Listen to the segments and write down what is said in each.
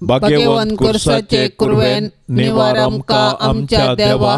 भाग्यवान कुर्साचे कुरवेन निवार आमकां आमच्या देवा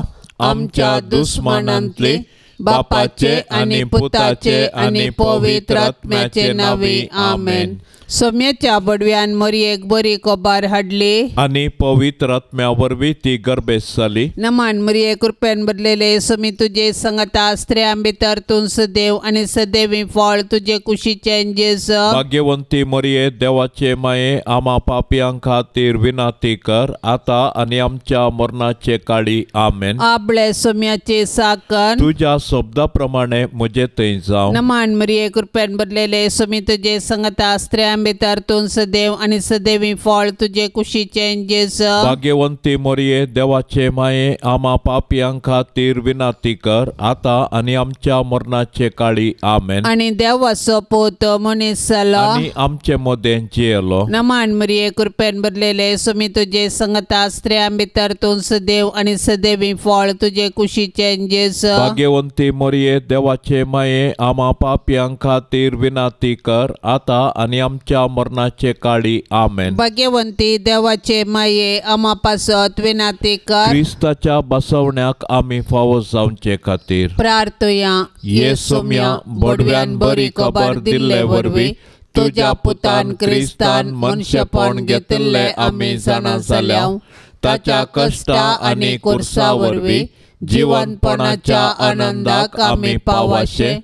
आमच्या दुस्मनांतली बापाचे आनी पुताचे आनी पवित्र आत्म्याचे नावी आमेन। सोम्याच्या बडव्यान मरियेक बरी कोबार हाडली आनी पवित्र आत्म्या वरवीं ती गर्भेस जाली। नमान मरिये कृपेन बदलेले सोमी तुझे संगता स्त्रियां भितर तूं सदैव आनी सदैवी फळ तुझे कुशीचे जेस। भाग्यवंती मरिये देवाचे माये आमा पापियां खातीर विनाती कर आता आनी आमच्या मरणाचे काळी आमेन। आपले सोम्याचे साकन तुझ्या शब्दा प्रमाणे म्हजे थंय जावं। नमान मरिये कृपेन बदलेले सोमी तुझे संगता स्त्रियां भितर तूं सदैव आनी सदैवी फळ तुझे कुशीचे जेस। भाग्यवंती मरिये देवाचे माये आमा पापियां खातीर विनाती कर आता आनी आमच्या मरणाचे काळी आमेन। आनी देवाचो पोत मनीस जालो आनी आमचे मदें जियेलो। नमान मरिये कृपेन बदलेले सोमी तुझे संगता स्त्रियां भितर तूं सदैव आनी सदैवी फळ तुझे कुशीचे जेस। भाग्यवंती मरिये देवाचे माये आमा पापियां खातीर विनाती कर आता आनी आमच्या मरणाचे काळी आमेन। भाग्यवंती देवाचे माये आमा पासत विनाती कर क्रिस्ताच्या बसवण्याक आमी फावो जावचे खातीर प्रार्थया। ये सोम्या बडव्यान बरी खबर दिल्ले वरवीं तुझ्या पुतान क्रिस्तान मनशेपण घेतिल्ले आमी जाणा जाल्याव ताच्या कश्टा आनी कुर्सा वरवीं जिवंतपणाच्या आनंदाक आमी पावाशे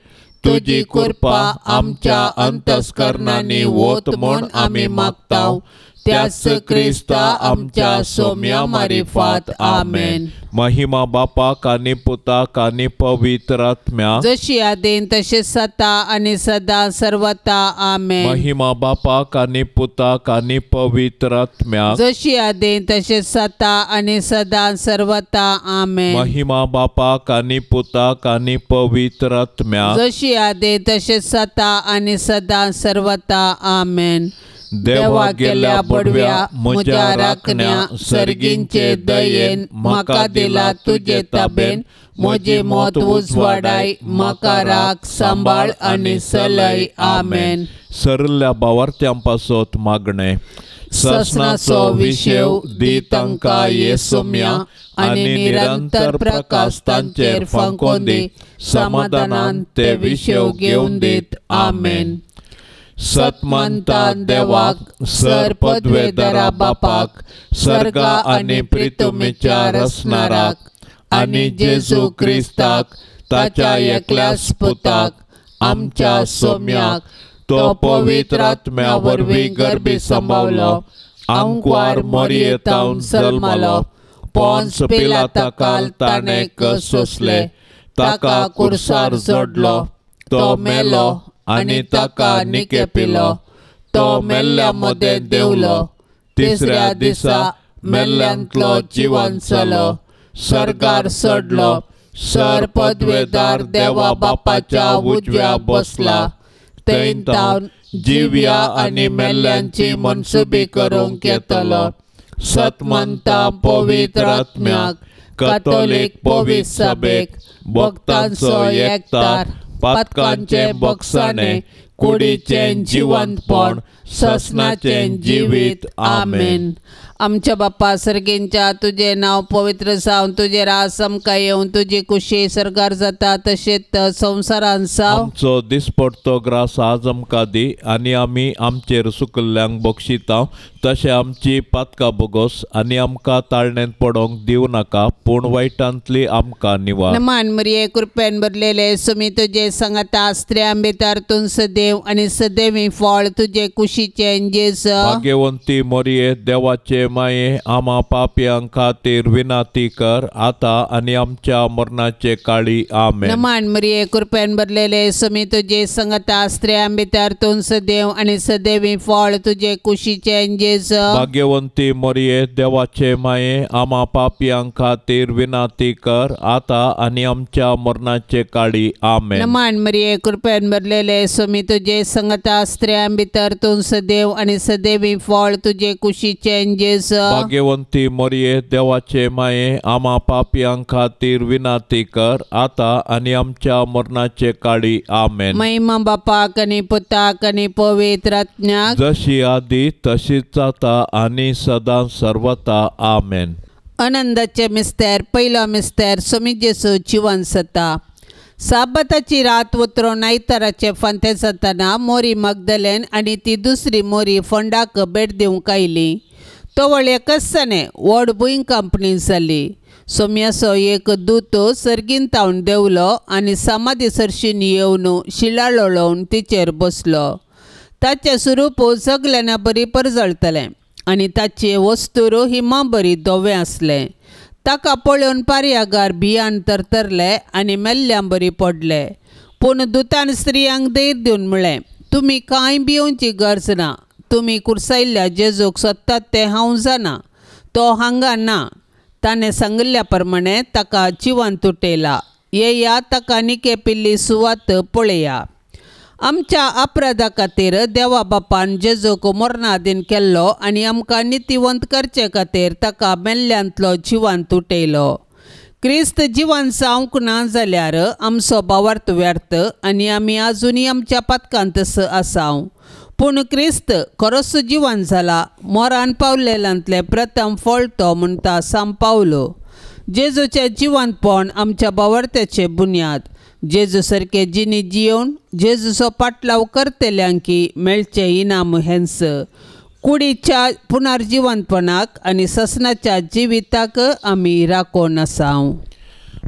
तुजी कृपा आमच्या अंतस्करणांनी वोत म्हूण आमी मागताव त्याच क्रिस्ता आमच्या सोम्या मारिफात आमेन। महिमा बापाक आनी पुताक आनी पवित्र आत्म्या जशी आदीन तशें सता आनी सदां सर्वता आमेन। महिमा बापाक आनी पुताक आनी पवित्र आत्म्या जशी आदीन तशें सता आनी सदां सर्वता आमेन। महिमा बापाक आनी पुताक आनी पवित्र आत्म्या जशी आदीन तशें सता आनी सदां सर्वता आमेन। देवा गेल्या बडव्या म्हज्या राखण्या सर्गींचे दयेन म्हाका दिला तुजे ताबेन म्हजी मोत उजवाडाय म्हाका राख सांबाळ आनी सलय आमेन। सरल्या भावार्थ्यां पासत मागणे ससनाचो विशेव दी तांकां ये सोम्या आनी निरंतर प्रकाश तांचेर फंकोन दी समाधानान ते विशेव घेवन दीत आमेन। सतमंता देवाक सर पदवेदारा बापाक सर्गा आनी प्रितुमेच्या रसनाराक आनी जेजू क्रिस्ताक ताच्या एकल्याच पुताक आमच्या सोम्याक तो पवित्र आत्म्या वरवीं गर्भी सांबाळलो आंकवार मरियेतावन जल्मालो पोंस पिलाताकाल ताणें सोंसले ताका कुर्सार जोडलो तो मेलो आनी ताका निकेपिलो तो मेल्ल्या मदें देवलो तिसऱ्या दिसा मेल्ल्यांतलो जिवन जालो सर्गार चडलो सर पदवेदार देवा बापाच्या उजव्या बसला थंय तावन जिव्या आनी मेल्ल्यांची मनसुबी करूंक येतलो। सतमंता पवित्र आत्म्याक कातोलीक पवित्र सभेक भक्तांचो एकतार पातकांचे बक्षाणे कुडीचे जिवंतपण ससनाचे जिवीत आमेन। आमच्या बाप्पा सर्गींच्या तुझे नाव पवित्र जावन तुझे रास आमकां येवन तुजी कुशी सरगार जाता तशेंच संवसारान जावं। आमचो दिसपडटो ग्रास आज आमकां दी आनी आमी आमचेर सुकल्ल्यांक बक्षिता तशें आमची पातकां बोगोस आनी आमकां ताळणेंत पडोंक दिवं नाका पूण वायटांतली आमकां निवार। नमान मरिये कृपेन बदलेले सुमी तुजे संगता स्त्रियां भितर तूं सदैव आनी सदैवी फळ तुजे कुशीचे जेस। भाग्यवंती मरिये देवाचे माये आमा पापियां खातीर विनाती कर आता आनी आमच्या मरणाचे काळी आमेन। नमान मरिये कृपेन बदलेले सुमी तुजे संगता स्त्रियां भितर तूं सदैव आनी सदैवी फळ तुजे कुशीचे जेस। भाग्यवंती मरिये देवाचे माये आमा पापियां खातीर विनाती कर आता आनी आमच्या मरणाचे काळी आमेन। नमान मरिये कृपेन बदलेले सुमी तुजे संगता स्त्रियां भितर तूं सदैव आणि सदैवी फळ तुझे कुशीचे जेस. भाग्यवंती मरिये देवाचे माये आम्हा पापियां खातीर विनाती कर आता आणि आमच्या मरणाचे काळी आमेन. महिमा बापाक आणि पुताक आणि पवित्र आत्म्याक जशी आधी तशीच आता आणि सदा सर्वता आमेन. आनंदाचे मिस्तेर पहिलो मिस्तेर स्वामी जेसू जिवन सता. साबताची रात उतरून आयताराचे फांते जाताना मोरी मगदलेन आणि ती दुसरी मोरी फोंडाक भेट दिवंक आयली. तोवळ एकसने व्हड बुयींग कंपनी जाली. सोम्याचो एक दूत सर्गीन तावन देवलो आणि समाधी सरशीन येवन शिळा लोळोवन तिचेर बसलो. ताचें स्वरूप सगल्यांना बरी परजळतलें आणि ताची वस्तूर हिमा बरी धोवें आसलें. ताका पळोवन पार्यागार भियान तरतरले आणि मेल्ल्यां बरी पडले. पूण दुतान स्त्रियांक धैर्य दिवन म्हळें, तुमी कांय भिवची गरज ना. तुमी कुर्सायल्ल्या जेजूक सोदतात ते हांव जाणा. तो हांगा ना. ताणें सांगिल्ल्या प्रमाणें ताका जिवन तुटयला. येया ताका निकेपिल्ली सुवात पळया. आमच्या अपराधा खातीर देवा बापान जेजूक मरणाधीन केल्लो आणि आमकां नितिवंत करचे खातीर ताका मेल्ल्यांतलो जिवन तुटयलो. क्रिस्त जिवन जावंक ना जाल्यार आमचो भावार्थ व्यर्थ आणि आमी आजुनी आमच्या पथकांतच आसाव. पूण क्रिस्त खरोच जिवन जाला. मोरान पावलेल्यांतले प्रथम फळ तो म्हणटा साम पावलो. जेजूचें जिवनपण आमच्या भावार्थाचे बुन्याद. जेजू सारके जिणी जियोवन जेजूचो पाटलाव करतल्यांकी मेळचे इनाम हेंच. कुडीच्या पुनर्जीवनपणाक आनी ससनाच्या जिविताक आमी राखोन आसाव.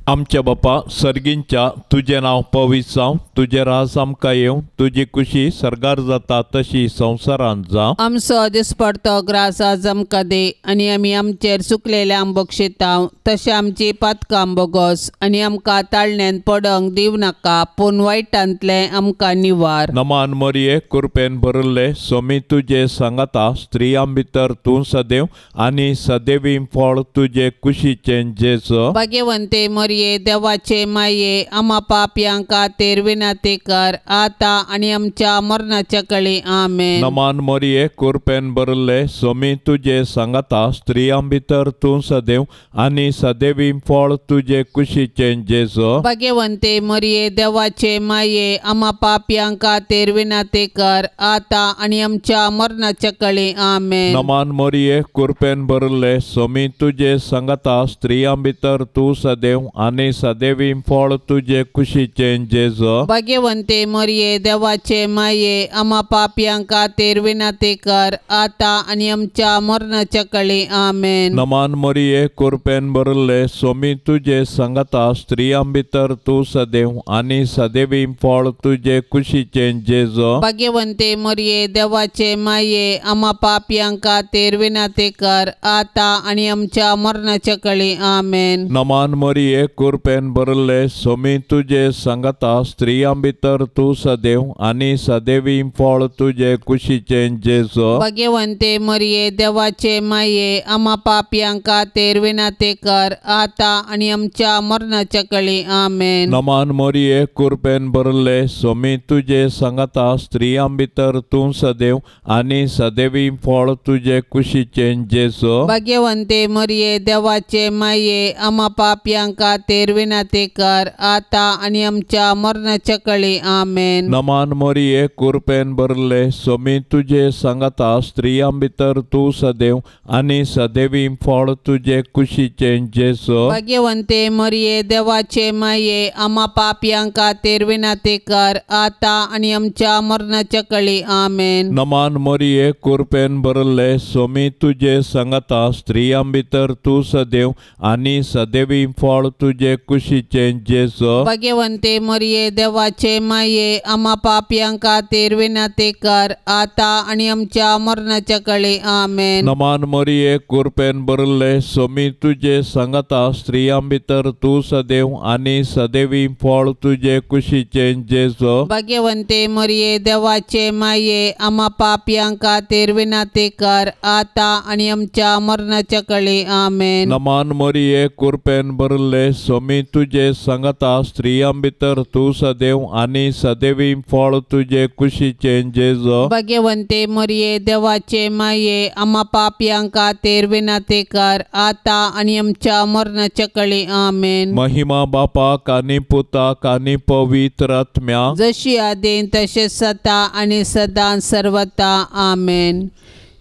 आमच्या बापा सर्गींच्या तुझे नाव पवित्र जावं. तुझे राज आमकां येवं. तुजी खुशी सर्गार जाता तशी संवसारांत जावं. आमचो दिसपडतो ग्रास आज आमकां दे आनी आमी आमचेर चुकलेल्या बक्षितांव. तशें आमची पातकां बोगोस आनी आमकां ताळण्यांत पडोंक दिव नाका. पूण वायटांतले आमकां निवार. नमान मरिये कृपेन भरिल्ले स्वामी तुजे सांगाता स्त्रियां भितर तूं सदैव आनी सदैवी फळ तुजे कुशीचें जेजू. भाग्यवंते मरिये देवाचे माये आम्हा पापयां खातीर विनाती कर आता आणि आमच्या मरणाच्या काळी आमेन. नमान मरिये कृपेन भरिल्ले स्वामी तुजे सांगाता स्त्रियां भितर तूं सदैव आनी सदैवी फळ तुजे कुशीचें जेजू. भाग्यवंते मरिये देवाचे माये आम्हा पापयां खातीर विनाती कर आता आणि आमच्या मरणाच्या काळी आमेन. नमान मरिये कृपेन भरिल्ले स्वामी तुजे सांगाता स्त्रियां भितर तूं सदैव आनी सदैवी फळ तुजे कुशीचें जेजू. भाग्यवंते मरिये देवाचे माये आम्हा पापयां खातीर विनाती कर आता आणि आमच्या मरणाच्या काळी आमेन. नमान मरिये कृपेन भरिल्ले स्वामी तुजे सांगाता स्त्रियां भितर तूं सदैव आनी सदैवी फळ तुजे कुशीचें जेजू. भाग्यवंते मरिये देवाचे माये आम्हा पापयां खातीर विनाती कर आता आणि आमच्या मरणाच्या काळी आमेन. नमान मरिये कृपेन भरिल्ले स्वामी तुजे सांगाता स्त्रियां भितर तूं सदैव आनी सदैवी फळ तुजे कुशीचें जेजू. भाग्यवंते मरिये देवाचे माये आम्हा पापयां खातीर विनाती कर आता आणि आमच्या मरणाच्या काळी आमेन. नमान मरिये कृपेन भरिल्ले स्वामी तुजे सांगाता स्त्रियां भितर तूं सदैव आनी सदैवी फळ तुजे कुशीचें जेजू. भाग्यवंते मरिये देवाचे माये आम्हा पापयां खातीर विनाती कर आता आणि आमच्या मरणाच्या काळी आमेन. नमान मरिये कृपेन भरिल्ले स्वामी तुजे सांगाता स्त्रियां भितर तूं सदैव आनी सदैवी फळ तुजे कुशीचें जेजू. भाग्यवंते मरिये देवाचे माये आम्हा पापयां खातीर विनाती कर आता आणि आमच्या मरणाच्या काळी आमेन. नमान मरिये कृपेन भरिल्ले स्वामी तुजे सांगाता स्त्रियां भितर तूं सदैव आनी सदैवी फळ तुजे कुशीचें जेजू. भाग्यवंते मरिये देवाचे माये आम्हा पापयां खातीर विनाती कर आता आणि आमच्या मरणाच्या काळी आमेन. नमान मरिये कृपेन भरिल्ले स्वामी तुजे सांगाता स्त्रियां भितर तूं सदैव आनी सदैवी फळ तुजे कुशीचें जेजू. भाग्यवंते मरिये देवाचे माये आम्हा पापयां खातीर विनाती कर आता आणि आमच्या मरणाच्या काळी आमेन. नमान मरिये कृपेन भरिल्ले सोमी तुझे सांगता स्त्रियां भितर तू सदैव आणि सदैवी फळ तुझे कुशीचे जेजो भाग्यवंते मरिये देवाचे माये आम्हा पापियांक खातीर विनंती कर आता आणि आमच्या मरणाच्या काळी आमेन. महिमा बापाक आणि पुताक आणि पवित्र आत्म्या जशी आदीन तशेंच आता आणि सदां सर्वता आमेन.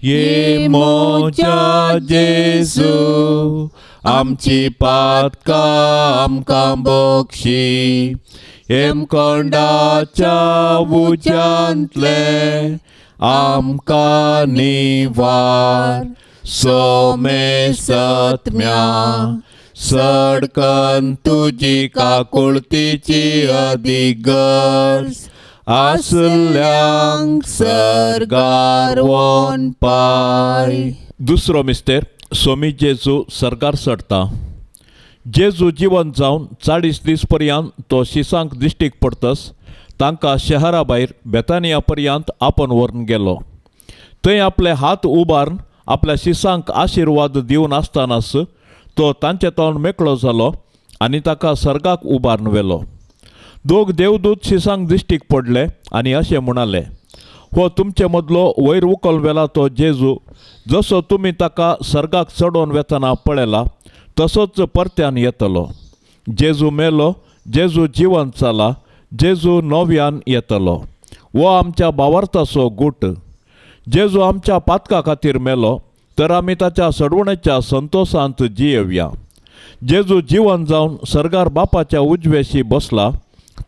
ये मोच्या जेजू आमची पातकां आमकां बक्षी हेमखंडाच्या उज्यांतले आमकां निवार सोमे सत्म्या सडकन तुजी काकुळतीची अधिगर्ज आसल्यांक सर्गार वोन पाय. दुसरो मिस्तेर सोमी जेजू सर्गार चडटा. जेजू जिवंत जावन 40 दीस पर्यंत तो शिसांक दिश्टीक पडतस तांकां शहरा भायर बेतानिया पर्यंत आपण व्हरून गेलो. थंय आपले हात उबारून आपल्या शिसांक आशिर्वाद दिवन आसतनाच तो तांचे तोंड मेकळो जालो आनी ताका सर्गाक उबारून व्हेलो. दोग देवदूत शिसांक दिश्टीक पडले आनी अशें म्हणाले, हो तुमचे मदलो वयर उखल वेला तो जेजू जसो तुमी ताका सर्गाक चडोवन वेतना पळयला तसोच परत्यान येतलो. जेजू मेलो, जेजू जिवंत जाला, जेजू नव्यान येतलो. हो आमच्या भावार्थाचो गूट. जेजू आमच्या पातका खातीर मेलो तर आमी ताच्या सडवणेच्या संतोशांत जियेवया. जेजू जिवंत जावन सर्गार बापाच्या उजवेशी बसला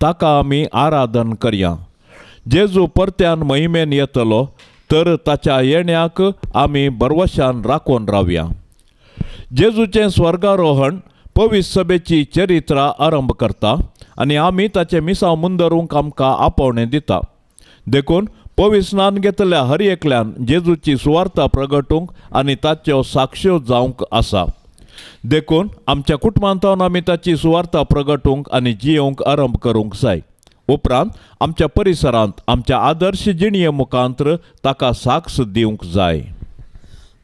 ताका आमी आराधन करया. जेजू परत्यान महिमेन येतलो तर ताच्या येण्याक आमी बरवशान राखून रावया. जेजूचें स्वर्गारोहण पवित्र सभेची चरित्रा आरंभ करता आनी आमी ताचे मिसांव मुंदरूंक आमकां आपोवणें दिता. देखून पवित्र स्नान घेतल्या हर एकल्यान जेजूची सुवार्ता प्रगटूंक आनी ताच्यो साक्ष्यो जावंक आसा. देखून आमच्या कुटुंबांतून आमी ताची सुवार्ता प्रगटूंक आनी जियोंक आरंभ करूंक जाय. उपरांत आमच्या परिसरांत आमच्या आदर्श जिणये मुखांत्र ताका साक्ष दिवंक जाय.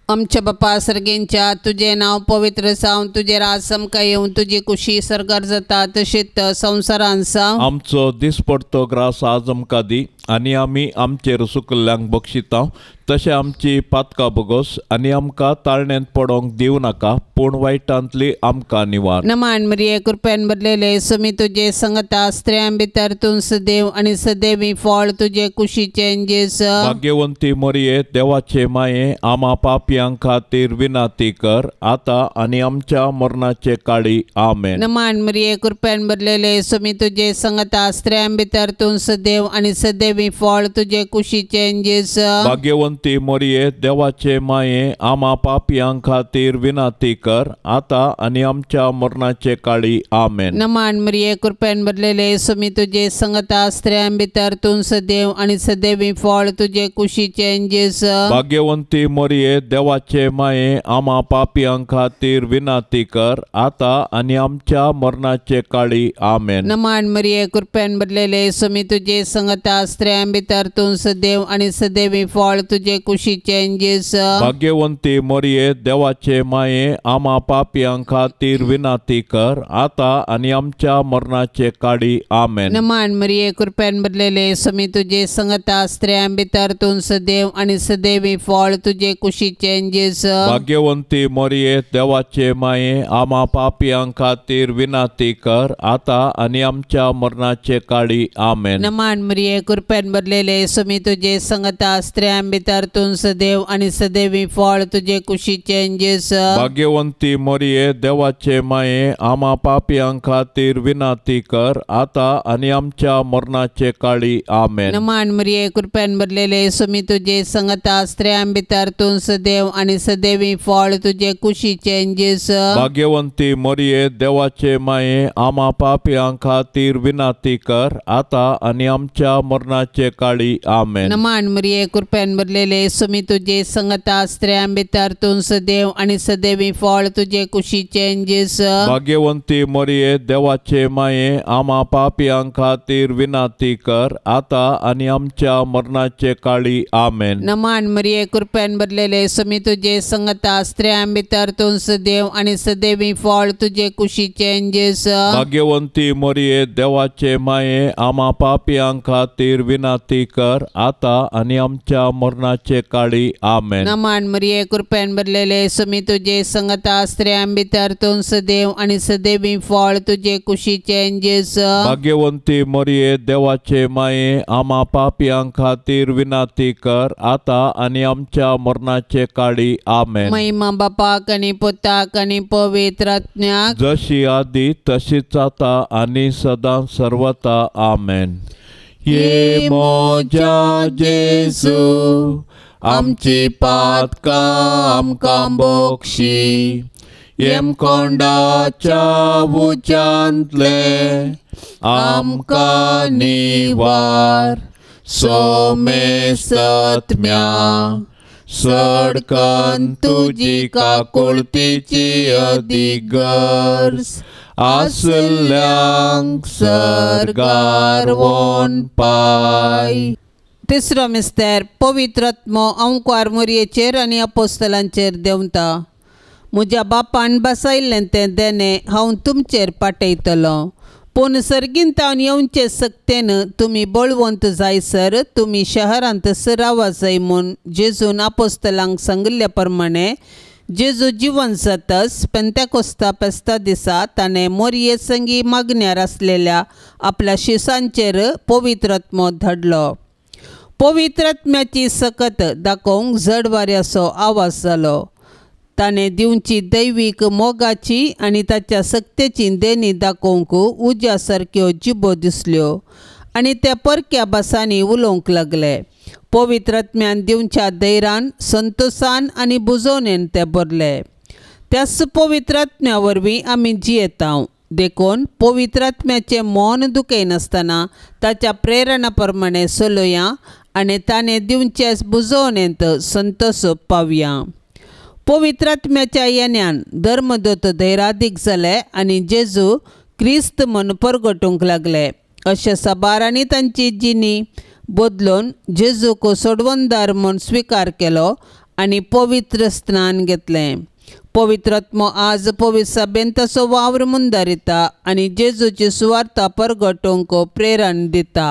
आमच्या बापा सर्गेंच्या तुझे नाव पवित्र जावन तुझे राज समका येवन तुझी कुशी सर्गार जाता तशीच संवसारांत जावं. आमचो दिसपडतो ग्रास आज आमकां दी आनी आमी आमचेर सुकल्ल्यांक बक्षिता तशें आमची पातकां बगोस आनी आमकां ताळण्यांत पडोंक दिवं नाका पूण वायटांतली आमकां निवार. नमान मरिये कृपेन भरलेले सोमी तुझे संगता स्त्रियां भितर तूं सदैव आनी सदैवी फळ तुझे कुशीचे जेजू. भाग्यवंती मरिये देवाचे माये आम्हा पापयांक खातीर विनंती कर आता आनी आमच्या मरणाचे काळी आमेन. नमान मरिये कृपेन भरलेले सोमी तुझे संगता स्त्रियां भितर तूं सदैव आनी सदैवी फळ तुझे कुशीचे जेजू. भाग्यवंती मरिये देवाचे माये आम्हा पापयांक खातीर विनंती कर आता आनी आमच्या मरणाचे काळी आमेन. नमान मरिये कृपेन भरलेले सोमी तुझे संगता स्त्रियां भितर तूं सदैव आनी सदैवी फळ तुझे कुशीचे जेजू. भाग्यवंती मरिये देवाचे माये आम्हा पापयांक खातीर विनंती कर आता आनी आमच्या मरणाचे काळी आमेन. नमान मरिये कृपेन भरलेले सोमी तुझे संगता स्त्रियां भितर तूं सदैव आनी सदैवी फळ तुझे कुशीचे जेजू. भाग्यवंती मरिये देवाचे माये आम्हा पापयांक खातीर विनंती कर आता आनी आमच्या मरणाचे काळी आमेन. नमान मरिये कृपेन भरलेले सोमी तुझे संगता स्त्रियां भितर तूं सदैव आनी सदैवी फळ तुझे कुशीचे जेजू. भाग्यवंती मरिये देवाचे माये आम्हा पापयांक खातीर विनंती कर आता आनी आमच्या मरणाचे काळी आमेन. नमान मरिये कृपेन भरलेले सोमी तुझे संगता स्त्रियां भितर तूं सदैव आनी सदैवी फळ तुझे कुशीचे जेजू. भाग्यवंती मरिये देवाचे माये आम्हा पापयांक खातीर विनंती कर आता आनी आमच्या मरणाचे काळी आमेन. नमान मरिये कृपेन भरलेले सोमी तुझे संगता स्त्रियां भितर तूं सदैव आनी सदैवी फळ तुझे कुशीचे जेजू. भाग्यवंती मरिये देवाचे माये आम्हा पापयांक खातीर विनंती कर आता आनी आमच्या मरणाचे काळी आमेन. नमान मरिये कृपेन भरलेले भरलेले सुमी तुझे संगता स्त्रियां भितर तूं सदैव आणि सदैवी फळ तुझे कुशीचे जेस. भाग्यवंती मरिये देवाचे माये आम्हा पापियां खातीर विनाती कर आता आणि आमच्या मरणाचे काळी आमेन. नमान मरिये कृपेन भरलेले सुमी तुझे संगता स्त्रियां भितर तूं सदैव आणि सदैवी फळ तुझे कुशीचे जेस. भाग्यवंती मरिये देवाचे माये आम्हा पापियां खातीर विनाती कर आता आणि आमच्या मरणाचे काळी आमेन. नमान मरिये कृपेन भरलेले सुमी तुझे संगता स्त्रियां भितर तूं सदैव आणि सदैवी फळ तुझे कुशीचे जेस. भाग्यवंती मरिये देवाचे माये आम्हा पापियां खातीर विनाती कर आता आणि आमच्या मरणाचे काळी आमेन. महिमा बापाक आणि पुताक आणि पवित्र आत्म्याक जशी आधी तशीच आता आणि सदा सर्वता आमेन. ये मोजा जेसू आमची पातका आमकां बोक्षी येम कोंडाच्या उच्यांतले आमकां निवार सोमे सत्म्या सडकन तुजी काकुळतीची अधिगर्स आसल्यांक सरगार वोन पाय. तिसरो मिस्तेर पवित्र आत्मो ओंकार मरियेचेर आनी अपोस्तलांचेर देंवता. म्हज्या बापान बसयल्लें तें देणे हांव तुमचेर पाठयतलो. पूण सर्गींतावन येवचे सक्तेन तुमी बळवंत जायसर तुमी शहरांत रावा जाय म्हूण जेजून अपोस्तलांक सांगिल्ल्या प्रमाणे जेजू जिवन जातस पेंतेकोस्ता फेस्ता दिसा ताणें मोरये संगी मागण्यार आसलेल्या आपल्या शिसांचेर पवित्र आत्मो धाडलो. पवित्र आत्म्याची सकत दाखोवंक जड वाऱ्याचो आवाज जालो. ताणें दिवची दैवीक मोगाची आनी ताच्या सक्तेची देणी दाखोवंक उज्या सारक्यो जिबो दिसल्यो आनी ते परक्या भासांनी उलोवंक लागले. पवित्र आत्म्यान दिवच्या धैर्यान संतोषान आनी बुजवणेन ते भरले. त्याच पवित्र आत्म्या वरवीं आमी जियेता. देखून पवित्र आत्म्याचें मन दुखयनासतना ताच्या प्रेरणा प्रमाणे चलुया आनी ताणें दिवचे बुजवणेंत संतोष पावया. पवित्र आत्म्याच्या येण्यान धर्मदूत धैर्यादीक जाले आनी जेजू क्रिस्त म्हूण परगटूंक लागले. अशें साबारांनी तांची जिणी बदलून जेजूक सोडवणदार म्हूण स्विकार केलो आनी पवित्र स्नान घेतलें. पवित्र आत्मो आज पवित्र सभेन तसो वावर मुंदारिता आनी जेजूची सुवार्ता परगटूंक प्रेरण दिता.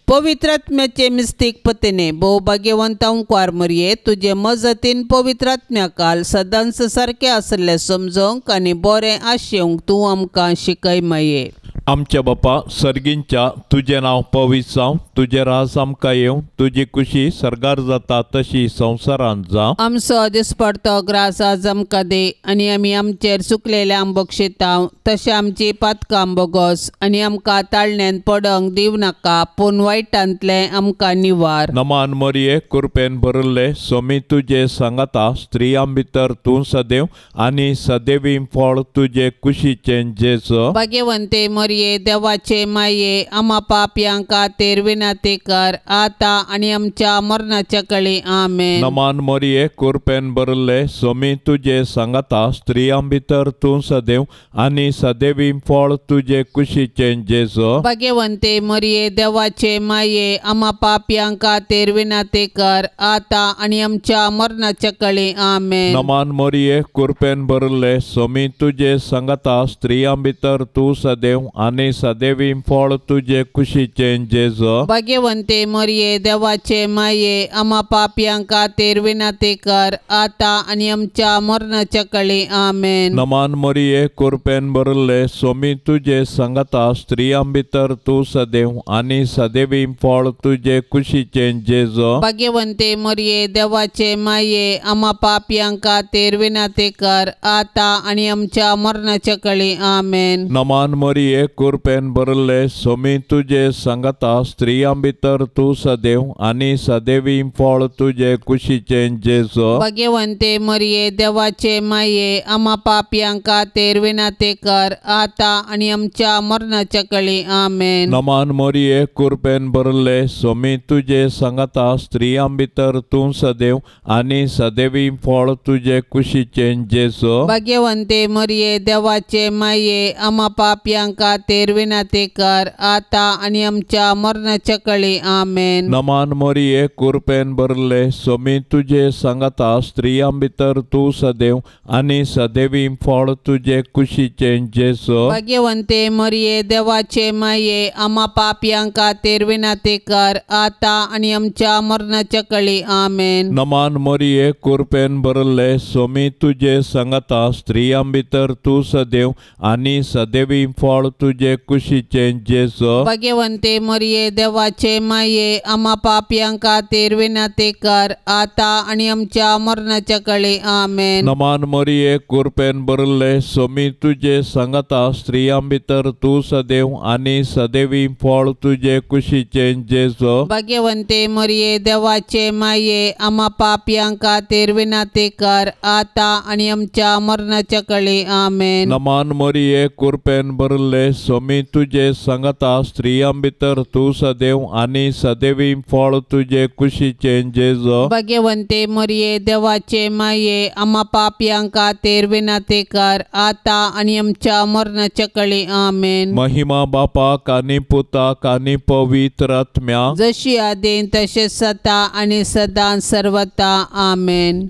पवित्र आत्म्याचे मिस्तीक पतीने भोवभाग्यवंत ओंकार मरिये तुजे मजतीन पवित्र आत्म्याकाल सदांच सारकें आसलें समजोवंक आनी बरें आशेवंक तूं आमकां शिकय माये. आमच्या बापा सर्गींच्या तुझे नाव पवित्र जावं तुझे राज आमकां येवं तुजी खुशी सरगार जाता तशी संवसारांत जावं. आमचो दिसपडतो ग्रास आज आमकां दे आनी आमी आमचेर चुकलेल्या बक्षिता तशें आमची पातकां बोगोस आनी आमकां ताळण्यांत पडोंक दिव नाका पूण वायटांतले आमकां निवार. नमान मरिये कृपेन भरिल्ले सोमी तुजे सांगाता स्त्रियां भितर तूं सदैव आनी सदैवी फळ तुजे कुशीचें जेजू. भाग्यवंते मरिये देवाचे माये आम्हा पापयां खातीर विनाती कर आता आनी आमच्या मरणाच्या काळी आमेन. नमान मरिये कृपेन भरिल्ले सोमी तुजे सांगाता स्त्रियां भितर तूं सदैव आनी सदैवी फळ तुजे कुशीचें जेजू. भाग्यवंते मरिये देवाचे माये आम्हा पापयां खातीर विनाती कर आता आनी आमच्या मरणाच्या काळी आमेन. नमान मरिये कृपेन भरिल्ले सोमी तुजे सांगाता स्त्रियां भितर तूं सदैव आनी सदैवी फळ तुजे कुशीचें जेजू. भाग्यवंते मरिये देवाचे माये आम्हा पापयां खातीर विनाती कर आता आनी आमच्या मरणाच्या काळी आमेन. नमान मरिये कृपेन भरिल्ले सोमी तुजे सांगाता स्त्रियां भितर तूं सदैव आनी सदैवी फळ तुजे कुशीचें जेजू. भाग्यवंते मरिये देवाचे माये आम्हा पापयां खातीर विनाती कर आता आनी आमच्या मरणाच्या काळी आमेन. नमान मरिये कृपेन भरले सोमी तुझे संगता स्त्रियां भितर तू सदैव आणि सदैवी फळ तुझे कुशीचे जेजो. भाग्यवंते मरिये देवाचे माये आम्हा पापियांका तेरविना ते कर आता आणि आमच्या मरणाच्या कळी आमेन. नमान मरिये कृपेन भरले सोमी तुझे संगता स्त्रियां भितर तू सदैव आणि सदैवी फळ तुझे कुशीचे जेजो. भाग्यवंते मरिये देवाचे माये आम्हा पापियांका तेरविना ते कर आता आणि आमच्या मरणाच्या कळी आमेन. नमान मरिये कृपेन भरले सोमी तुझे संगता स्त्रियां भितर तू सदैव आणि सदैवी फळ तुझे कुशीचे जेजो. भाग्यवंते मरिये देवाचे माये आम्हा पापियांका तेरविना ते कर आता आणि आमच्या मरणाच्या कळी आमेन. नमान मरिये कृपेन भरले सोमी तुझे संगता स्त्रियां भितर तू सदैव आणि सदैवी फळ तुझे कुशीचे जेजो. भाग्यवंते मरिये देवाचे माये आम्हा पापियांका तेरविना ते कर आता आणि आमच्या मरणाच्या कळी आमेन. नमान मरिये कृपेन भरले सोमी तुझे संगता स्त्रियां भितर तू सदैव आणि सदैवी फळ तुझे कुशीचे जेजो. भाग्यवंते मरिये देवाचे माये आम्हा पापियांका तेरविना ते कर आता आणि आमच्या मरणाच्या कळी आमेन. नमान मरिये कृपेन भरले सोमी तुझे संगता स्त्रियां भितर तू सदैव आणि सदैवी फळ तुझे कुशीचे जेजो. भाग्यवंते मरिये देवाचे माये आम्हा पापियांका तेरविना ते कर आता आणि आमच्या मरणाच्या कळी आमेन. महिमा बापाक आणि पुताक आणि पवित्र आत्म्या जशी आदीन तसेच आता आणि सदा सर्वता आमेन.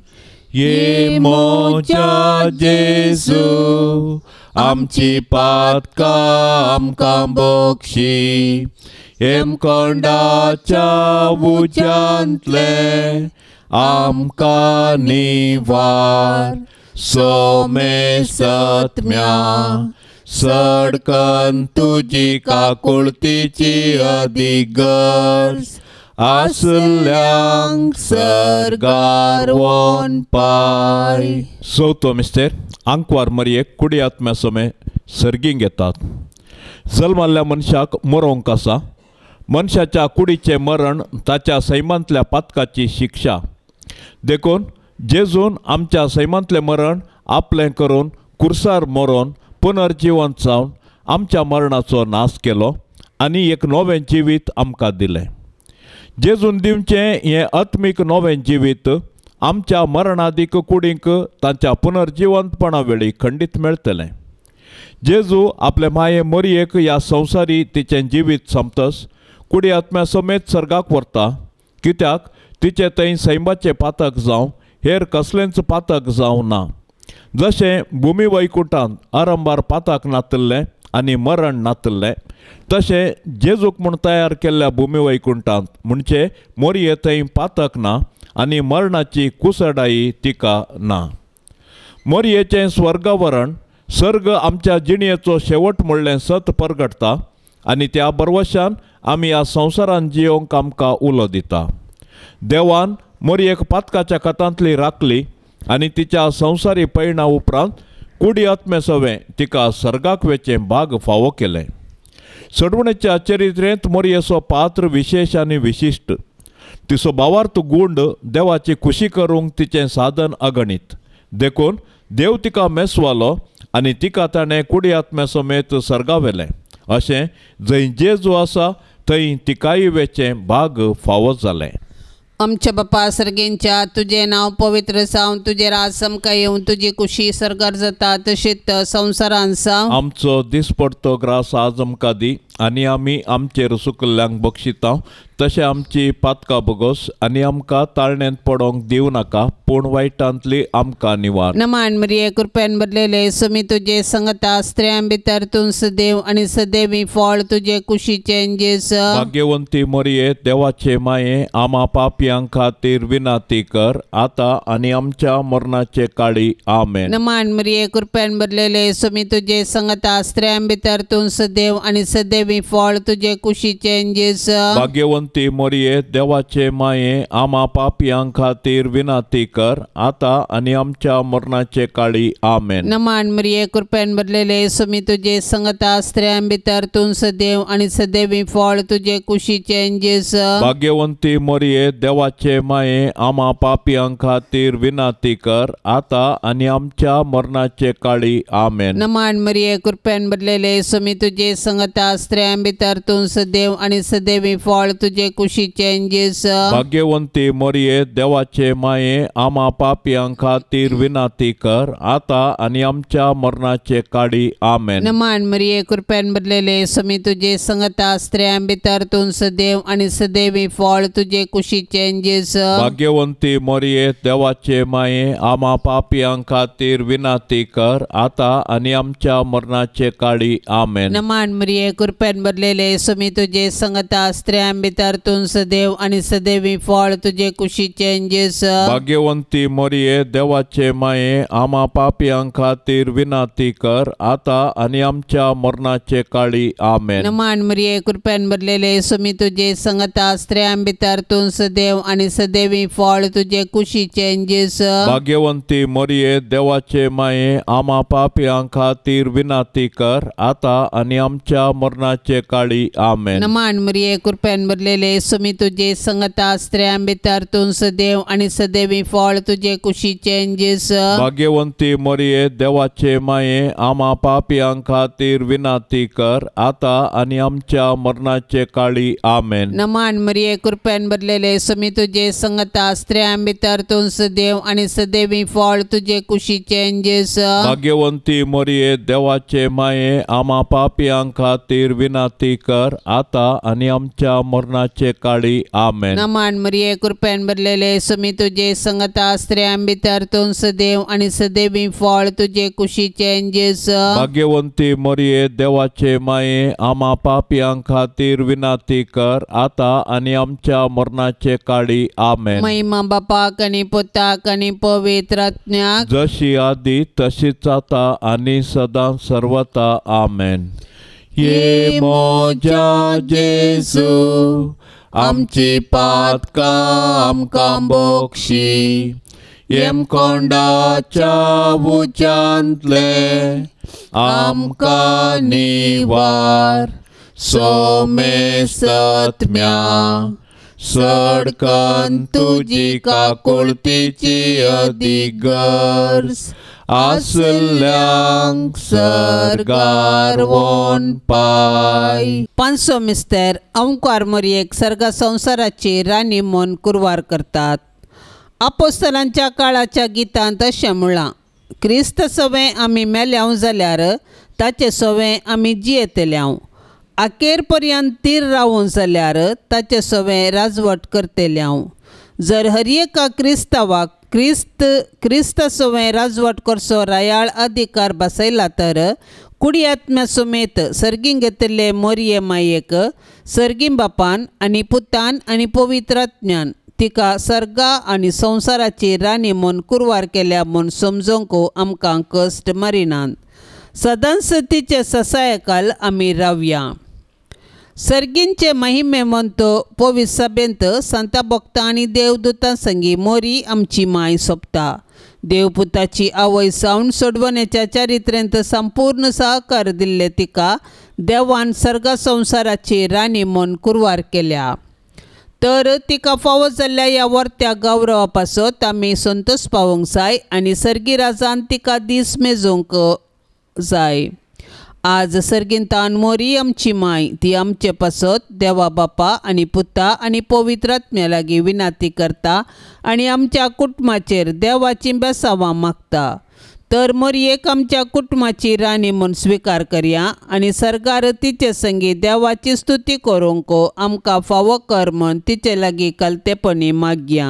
ये मोच्या जेजू आमची पातका आमकां बक्षी हेमकोंडाच्या उज्यांतले आमकां निवार सोमे सत्म्या सडकन तुजी काकुळतीची अधिगर्ज आसल्यांक सरगार वोन पाय. चवथो मिस्तेर आंकवार मरयेक कुडी आत्म्या समे सर्गींग येतात. जल्माल्ल्या मनशाक मरोंक आसा. मनशाच्या कुडीचे मरण ताच्या सैमांतल्या पातकाची शिक्षा देखून जेजून आमच्या सैमांतले मरण आपलें करून कुर्सार मरोन पुनर्जिवंत जावन आमच्या मरणाचो नाश केलो आनी एक नवें जिवीत आमकां दिलें. जेजून दिवचें हें आत्मीक नवें जिवीत आमच्या मरणादीक कुडींक तांच्या पुनर्जिवंतपणा वेळी खंडीत मेळटलें. जेजू आपले माये मरयेक ह्या संवसारी तिचें जिवीत सोंपतस कुडी आत्म्या समेत सर्गाक व्हरता. कित्याक तिचे थंय सैमाचें पातक जावं हेर कसलेंच पातक जावं ना. जशें भुमी वैकुंठांत आरंभार पातक नातल्लें आनी मरण नातल्लें तशें जेजूक म्हूण तयार केल्ल्या भुमी वैकुंठांत म्हणजे मोरये थंय पातक ना आनी मरणाची कुसडाई तिका ना. मोरयेचें स्वर्गवरण सर्ग आमच्या जिणयेचो शेवट म्हणलें सत परगटता आनी त्या बरवशान आमी ह्या संवसारांत जियोंक आमकां उलो दिता. देवान मोरयेक पातकाच्या कथांतली राखली आनी तिच्या संवसारी पैणा उपरांत कुडी आत्मे सवें तिका सर्गाक वेचें भाग फावो केलें. सडवणेच्या चरित्रेंत मोरयेचो पात्र विशेश आनी विशिश्ट. तिचो भावार्थ गूंड देवाची खुशी करूंक तिचें साधन अगणित. देखून देव तिका मेसवालो आनी तिका ताणें कुडी आत्म्या समेत सर्गा व्हेलें. अशें जंय जेजू आसा थंय तिकाय वेचें भाग फावो जालें. आमच्या बापा सर्गेंच्या तुझे नाव पवित्र जावन तुझे राज आमकां येवन तुजी कुशी सरगार जाता तशीच संवसारांत जावं. आमचो दिसपडतो ग्रास आज आमकां दी आनी आमी आमचेर सुकल्ल्यांक बक्षिता तशें आमची पातकां बगोस आनी आमकां ताळण्यांत पडोंक दिवं नाका पूण वायटांतली आमकां निवार. नमान मरिये कृपेन भरलेले सुमी तुजे संगता स्त्रियां भितर तूं सदैव आनी सदैवी फळ तुजे कुशीचें जेस. भाग्यवंती मरिये देवाचे माये आम्हा पापयांक खातीर विनाती कर आता आनी आमच्या मरणाचे काळी आमेन. नमान मरिये कृपेन भरलेले सुमी तुजे संगता स्त्रियां भितर तूं सदैव आनी सदैवी फळ तुजे कुशीचें जेस. भाग्यवंती भाग्यवंती मोरये देवाचे माये आम्हा पापियां खातीर विनाती कर आता आणि आमच्या मरणाचे काळी आमेन. नमान मरिये कृपेन भरलेले सुमी तुझे संगता स्त्रियां भितर तूं सदैव आणि सदैवी फळ तुझे कुशीचे जेस. भाग्यवंती मोरये देवाचे माये आम्हा पापियां खातीर विनाती कर आता आणि आमच्या मरणाचे काळी आमेन. नमान मरिये कृपेन भरलेले सुमी तुझे संगता स्त्रियां भितर तूं सदैव आणि सदैवी फळ तुझे कुशीचे जेस. भाग्यवंती मोरये देवाचे माये आम्हा पापियां खातीर विनाती कर आता आणि आमच्या मरणाचे काळी आमेन. नमान मरिये कृपेन भरलेले सुमी तुझे संगता स्त्रियां भितर तूं सदैव आणि सदैवी फळ तुझे कुशीचे जेस. भाग्यवंती मोरये देवाचे माये आम्हा पापियां खातीर विनाती कर आता आणि आमच्या मरणाचे काळी आमेन. नमान मरिये कृपेन भरलेले सुमी तुझे संगता स्त्रियां भितर तूं सदैव आणि सदैवी फळ तुझे कुशीचे जेस. भाग्यवंती मोरये देवाचे माये आम्हा पापियां खातीर विनाती कर आता आणि आमच्या मरणाचे काळी आमेन. नमान मरिये कृपेन भरलेले सुमी तुझे संगता स्त्रियां भितर तूं सदैव आणि सदैवी फळ तुझे कुशीचे जेस. भाग्यवंती मोरये देवाचे माये आम्हा पापियां खातीर विनाती कर आता आणि आमच्या मरणाचे काळी आमेन. नमान मरिये कृपेन भरलेले सुमी तुझे संगता स्त्रियां भितर तूं सदैव आणि सदैवी फळ तुझे कुशीचे जेस. भाग्यवंती मोरये देवाचे माये आम्हा पापियां खातीर विनाती कर आता आणि आमच्या मरणाचे काळी आमेन. नमान मरिये कृपेन भरलेले सुमी तुझे संगता स्त्रियां भितर तूं सदैव आणि सदैवी फळ तुझे कुशीचे जेस. भाग्यवंती मोरये देवाचे माये आम्हा पापियां खातीर विनाती कर आता आणि आमच्या मरणाचे काळी आमेन. नमान मरिये कृपेन भरलेले सुमी तुझे संगता स्त्रियां भितर तूं सदैव आणि सदैवी फळ तुझे कुशीचे जेस. भाग्यवंती मोरये देवाचे माये आम्हा पापियां खातीर विनाती कर आता आणि आमच्या मरणाचे काळी आमेन. महिमा बापाक आणि पुताक आणि पवित्र आत्म्याक जशी आधी तशीच आता आणि सदा सर्वता आमेन. ये मोजा जेसू आमची पातका आमकां बोक्षी येम कोंडाच्या उच्यांतले आमकां निवार सोमे सत्म्या सडकन तुजी काकुळतीची अधिगर्स आसल्यांक सरगार वोन पाय. पांचसो मिस्तेर ओंकार मोरयेक सर्गा संसाराची राणी म्हूण कुरवार करतात. आपोस्तलांच्या काळाच्या गितांत अशें म्हळां, क्रिस्त सवें आमी मेल्याव जाल्यार ताचे सवें आमी जियेतल्याव. आखेर पर्यंत तीर रावूं जाल्यार ताचे सवें राजवट करतल्याव. जर हर एका क्रिस्तावाक क्रिस्त सवें राजवट करचो रायाळ अधिकार बसयला तर कुडी आत्म्या समेत सर्गीं घेतिल्ले मोरये मायेक सर्गीं बापान आनी पुतान आनी पवित्र आत्म्यान तिका सर्गा आनी संसाराची राणी म्हूण कुरवार केल्या म्हूण समजोवंक आमकां कश्ट मारिनात. सदांच तिचे ससायकाल आमी रावया. सर्गींचे महिमे म्हणतो पवित्र सभेंत संता भक्तां आनी देवदूतां संगी मोरी आमची माय सोंपता. देवपुताची आवय सावन सोडवण्याच्या चारित्र्यांत संपूर्ण सहकार दिल्ले तिका देवान सर्गा संसाराची राणी म्हूण कुरवार केल्या. तर तिका फावो जाल्ल्या ह्या वर्त्या गौरवा पासत आमी संतोश पावोंक जाय आनी सर्गी राजान तिका दीस मेजोवंक जाय. आज सर्गींतान मोरी आमची माय ती आमचे पासत देवा बापा आनी पुता आनी पवित्र आत्म्या लागीं विनाती करता आनी आमच्या कुटुंबाचेर देवाची बेसांवां मागता. तर मोरयेक आमच्या कुटुंबाची राणी म्हूण स्विकार करया आनी सर्गार तिचे संगी देवाची स्तुती करूंक आमकां फावो कर म्हूण तिचे लागीं कलतेपणी मागया.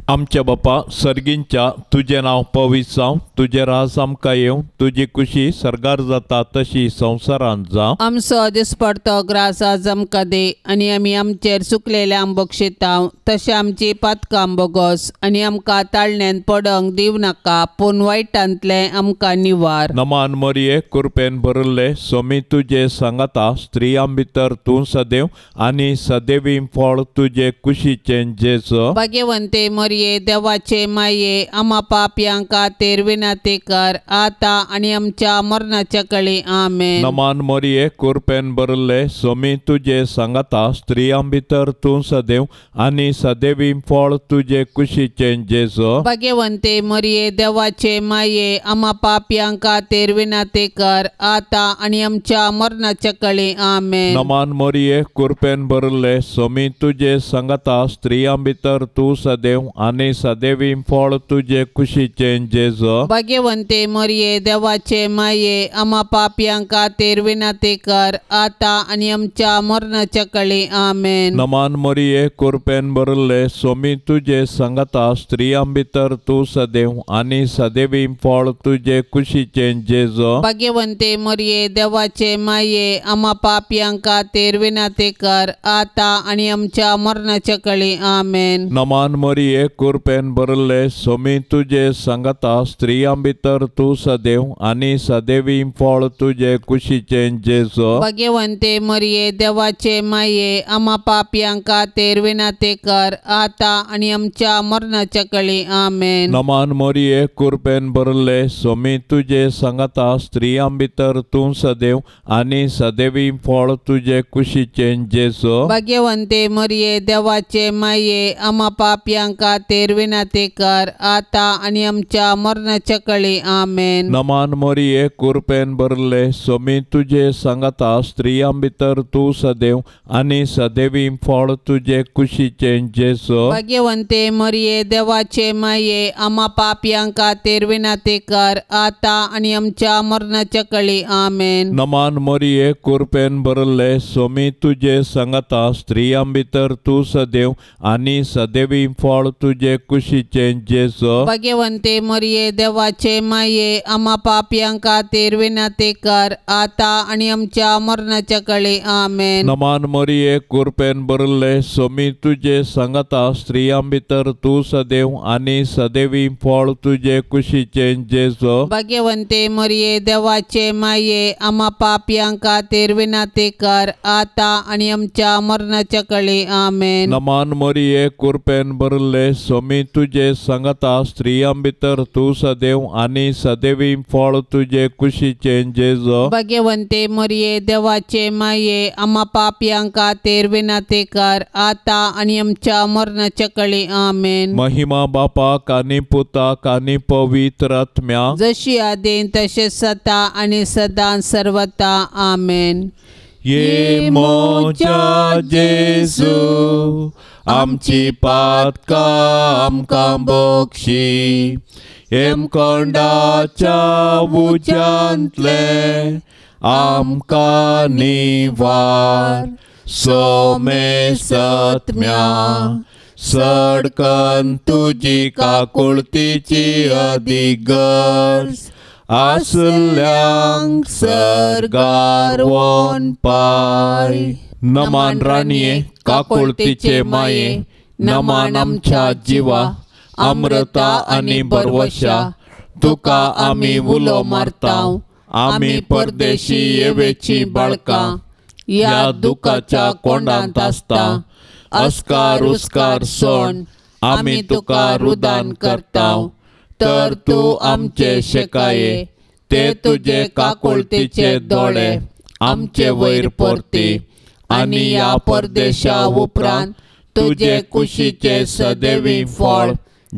आमच्या बापा सर्गींच्या तुझे नाव पवित्र जावं, तुझे राज आमकां येवं, तुजी खुशी सर्गार जाता तशी संवसारांत जावं. आमचो दिसपडतो ग्रास आज आमकां दे आनी आमी आमचेर चुकलेल्या बक्षितांव तशें आमची पातकां बोगोस आनी आमकां ताळण्यांत पडोंक दिव नाका पूण वायटांतलें आमकां निवार. नमान मरिये कृपेन भरले स्वामी तुजे सांगाता स्त्रियां भितर तूं सदैव आनी सदैवी फळ तुजे कुशीचें जेजो. भाग्यवंते मरिये देवाचे माये आम्हा पापयांक खातीर विनंती कर आता आनी आमच्या मरणाच्या कळी. आमेन. नमान मरिये कृपेन भरले स्वामी तुजे सांगाता स्त्रियां भितर तूं सदैव आनी सदैवी फळ तुजे कुशीचें जेजो. भाग्यवंते मरिये देवाचे माये आम्हा पापयांक खातीर विनंती कर आता आनी आमच्या मरणाच्या कळी. आमेन. नमान मरिये कृपेन भरले स्वामी तुजे सांगाता स्त्रियां भितर तूं सदैव आनी सदैवी फळ तुजे कुशीचें जेजो. भाग्यवंते मरिये देवाचे माये आम्हा पापयांक खातीर विनंती कर आता आनी आमच्या मरणाच्या कळी. आमेन. नमान मरिये कृपेन भरले स्वामी तुजे सांगाता स्त्रियां भितर तूं सदैव आनी सदैवी फळ तुजे कुशीचें जेजो. भाग्यवंते मरिये देवाचे माये आम्हा पापयांक खातीर विनंती कर आता आनी आमच्या मरणाच्या कळी. आमेन. नमान मरिये कृपेन भरले स्वामी तुजे सांगाता स्त्रियां भितर तूं सदैव आनी सदैवी फळ तुजे कुशीचें जेजो. भाग्यवंते मरिये देवाचे माये आम्हा पापयांक खातीर विनंती कर आता आनी आमच्या मरणाच्या कळी. आमेन. नमान मरिये कृपेन भरले स्वामी तुजे सांगाता स्त्रियां भितर तूं सदैव आनी सदैवी फळ तुजे कुशीचें जेजो. भाग्यवंते मरिये देवाचे माये आम्हा पापयांक खातीर विनंती कर आता आनी आमच्या मरणाच्या कळी. आमेन. नमान मरिये कृपेन भरले स्वामी तुजे सांगाता स्त्रियां भितर तूं सदैव आनी सदैवी फळ तुजे कुशीचें जेजो. भाग्यवंते मरिये देवाचे माये आम्हा पापयांक खातीर विनंती कर आता आनी आमच्या मरणाच्या कळी. आमेन. नमान मरिये कृपेन भरले स्वामी तुजे सांगाता स्त्रियां भितर तूं सदैव आनी सदैवी फळ तुजे कुशीचें जेजो. भाग्यवंते मरिये देवाचे माये आम्हा पापयांक खातीर विनंती कर आता आनी आमच्या मरणाच्या कळी. आमेन. नमान मरिये कृपेन भरले स्वामी तुजे सांगाता स्त्रियां भितर तूं सदैव आनी सदैवी फळ तुजे कुशीचें जेजो. भाग्यवंते मरिये देवाचे माये आम्हा पापयांक खातीर विनंती कर आता आनी आमच्या मरणाच्या कळी. आमेन. नमान मरिये कृपेन भरले स्वामी तुजे सांगाता स्त्रियां भितर तूं सदैव आनी सदैवी फळ तुजे कुशीचें जेजो. भाग्यवंते मरिये देवाचे माये आम्हा पापयांक खातीर विनंती कर आता आनी आमच्या मरणाच्या कळी. आमेन. महिमा बापाक आनी पुताक आनी पवित्र आत्म्याक जशी आदीं तशेंच सता आनी सदां सर्वता. आमेन. ये मोच्या जेजू आमची पातकां आमकां बक्षी. हेमकोंडाच्या उज्यांतले आमकां निवार. सोमे सत्म्या सडकन तुजी काकुळतीची अधिगर्ज आसल्यांक सरगार वोन पाय. नमान राणये काकुळतीचे माये नमान आमच्या जिवा अमृता आनी बरवशा. तुका आमी उलो मारताव आमी परदेशी येवेची बाळकां ह्या दुखाच्या कोंडांत आसता. अस्कार उस्कार सोण आमी तुका रुदान करताव. तर तूं आमचे शेकाये ते तुजे काकुळतीचे दोळे आमचे वयर परती. आनी ह्या परदेशा उपरांत तुजे कुशीचे सदैवी फळ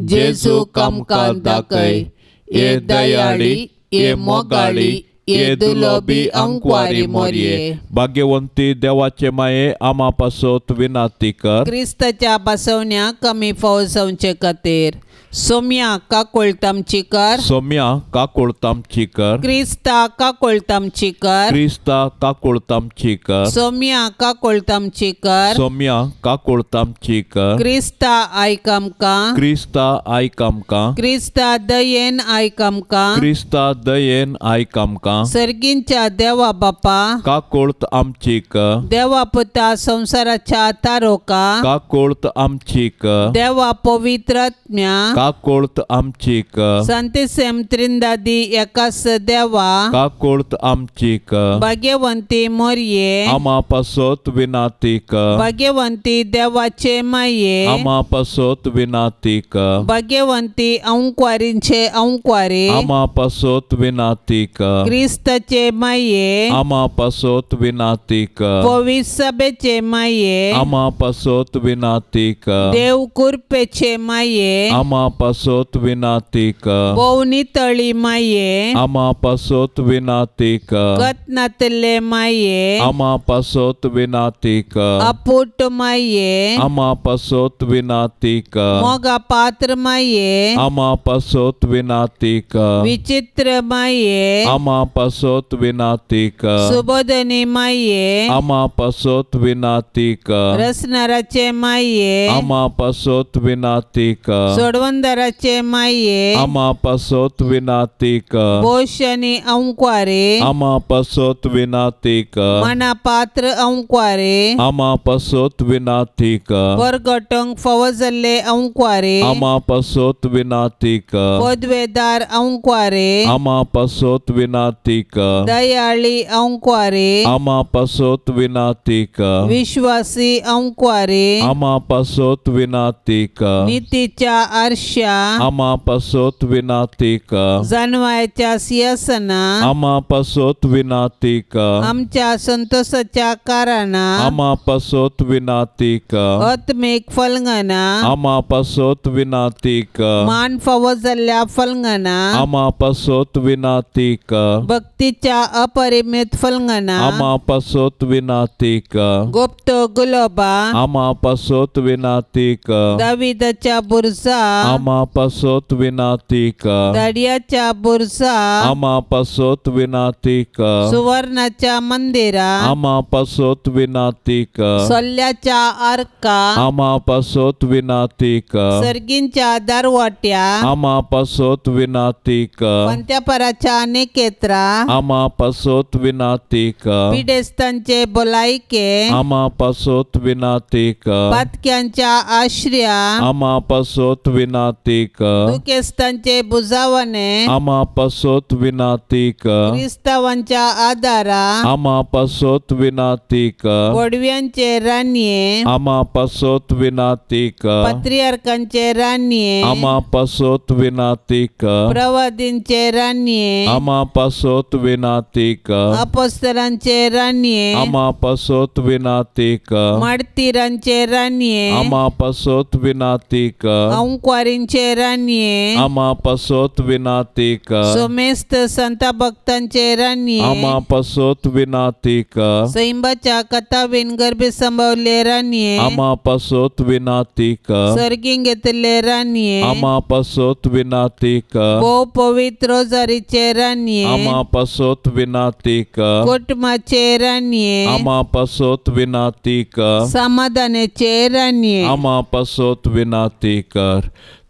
जेजूक आमकां दाखय. ये दयाळी ये मोगाळी ये दुलोबी अंकवारी मोरये. भाग्यवंती देवाचे माये आम्हा पासत विनंती कर. क्रिस्ताच्या बसवण्या कमी फावट जावचे खातीर सोम्या काकुळतामची कर. सोम्या काकुळतामची कर. क्रिस्ता काकुळतामची कर. क्रिस्ता काकुळतामची कर. सोम्या काकुळतामची कर. सोम्या काकुळतामची कर. क्रिस्ता आयक आमकां. क्रिस्ता आयक आमकां. क्रिस्ता दयेन आयक आमकां. क्रिस्ता दयेन आयक आमकां. सर्गींच्या देवा बापा काकुळत आमची कर. देवा पुता संसाराच्या तारोका काकुळत आमची कर. देवा पवित्र आत्म्या काकोळत आमचीक संतिसेम त्रिंदादी एकास देवा काकोळत आमचीक भाग्यवंती मोरये आमा पासोत विनातीक भाग्यवंती देवाचे माये आमा पासोत विनातीक भाग्यवंती अंक्वारींचे अंक्वारे आमा पासोत विनातीक क्रिस्ताचे माये आमा पासोत विनातीक पवित्र सभेचे माये आमा पासोत विनातीक देव कुरपेचे माये आमा पासोत विनातीक बोवनी तळी माये आमा पासोत विनातीक कतनातले माये आमा पासोत विनातीक अपुट माये आमा पासोत विनातीक मोगा पात्र माये आमा पासोत विनातीक विचित्र माये आमा पासोत विनातीक सुबोधनी माये आमा पासोत विनातीक रसनाराचे माये आमा पासोत विनातीक सोडवंदराचे माये आमा पासोत विनातीक बोशनी अंक्वारे आमा पासोत विनातीक मना पात्र अंक्वारे आमा पासोत विनातीक परगटंग फवजल्ले अंक्वारे आमा पासोत विनातीक पदवेदार अंक्वारे आमा पासोत विनातीक दयाळी अंक्वारे आमा पासोत विनातीक विश्वासी अंक्वारे आमा पासोत विनातीक नीतीच्या आरशा आमा पासोत विनातीक जानवायच्या सिंहासना आमा पासोत विनातीक आमच्या संतोषाच्या कारणा आमा पासोत विनातीक आत्मिक फलंगना आमा पासोत विनातीक मान फवजल्ल्या फलंगना आमा पासोत विनातीक भक्तीच्या अपरिमित फलंगना आमा पासोत विनातीक गुप्त गुलोबा आमा पासोत विनातीक दाविदाच्या बुरसा आमा पासोत विनातीक दाडियाच्या बुरसा आमा पासोत विनातीक सुवर्णाच्या मंदिरा आमा पासोत विनातीक सोल्ल्याच्या आर्का आमा पासोत विनातीक सर्गींच्या दारवाट्या आमा पासोत विनातीक पंत्यापराच्या नेकेत्रा आमा पासोत विनातीक पिडेस्तांचे बोलायके आमा पासोत विनातीक पातक्यांच्या आश्रया आमा पासोत विनातीक दुखेस्तांचे बुजावणे आमा पासोत विनातीक क्रिस्तावांच्या आदारा आमा पासोत विनातीक वडव्यांचे रान्ये आमा पासोत विनातीक पत्रियार्कांचे रान्ये आमा पासोत विनातीक प्रवादींचे रान्ये आमा पासोत विनातीक अपोस्तलांचे रान्ये आमा पासोत विनातीक माडतीरांचे रान्ये आमा पासोत विनातीक अंक्वारींचे रान्ये आमा पासोत विनातीक सोमेस्त संत भक्तांचे रान्ये आमा पासोत विनातीक सैंबाच्या कथावीन गर्भे संभवले रान्ये आमा पासोत विनातीक सर्गीं घेतले रान्ये आमा पासोत विनातीक भोव पवित्र रोजारीचे रान्ये आमा पासोत विनातीक कुटुंबाचे रान्ये आमा पासोत विनातीक समाधानाचे रान्ये आमा पासोत विनातीक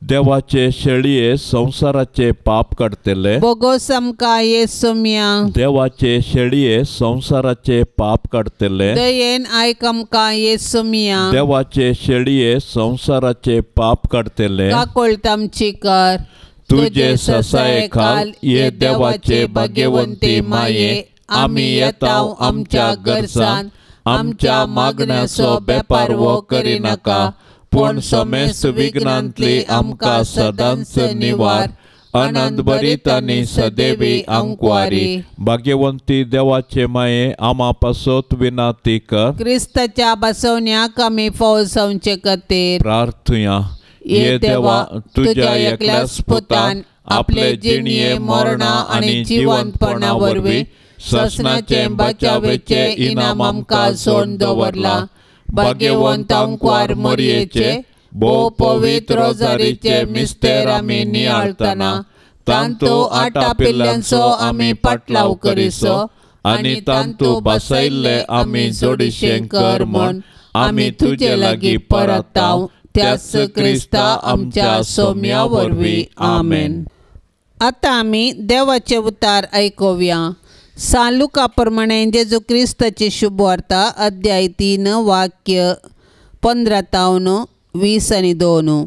देवाचे शेळये संसाराचे पाप काडतले बोगो समका येसुम्या देवाचे शेळये संसाराचे पाप काडतले दयेन आयकमका येसुम्या देवाचे शेळये संसाराचे पाप काडतले काकोळतामची कर तुझे ससाये खाल ये देवाचे भाग्यवंती माये आम्ही येताव आमच्या गरजान आमच्या मागण्याचो बेपार वो करिनाका पण समेस्त विघ्नांतली आमकां सदांच निवार आनंद भरीत आनी सदैवी अंक्वारी भाग्यवंती देवाचे माये आमा पासोत विनाती कर क्रिस्ताच्या बसवण्याक आमी फौजवचे खातीर प्रार्थुया ये देवा तुझ्या एकल्याच पुतान आपले जिणये मरणा आनी जिवंतपणा वरवीं ससनाचे बचावेचे इनाम आमकां सोडून दवरला भाग्यवंत अंक्वार मोरयेचे भोव पवित्र रोजारीचे मिस्तेर आमी नियाळतना तांतू आटा पिल्ल्यांचो आमी पाटलाव करिसो आनी तांतू बसयल्ले आमी जोडिशें कर म्हूण आमी तुजे लागीं परताव त्याच क्रिस्ता आमच्या सोम्या वरवीं आमेन. आतां आमी देवाचे उतार आयकुया. सालुका प्रमाणे जेजू क्रिस्ताची शुभवार्ता अध्याय 3 वाक्य 15 20 आणि 2.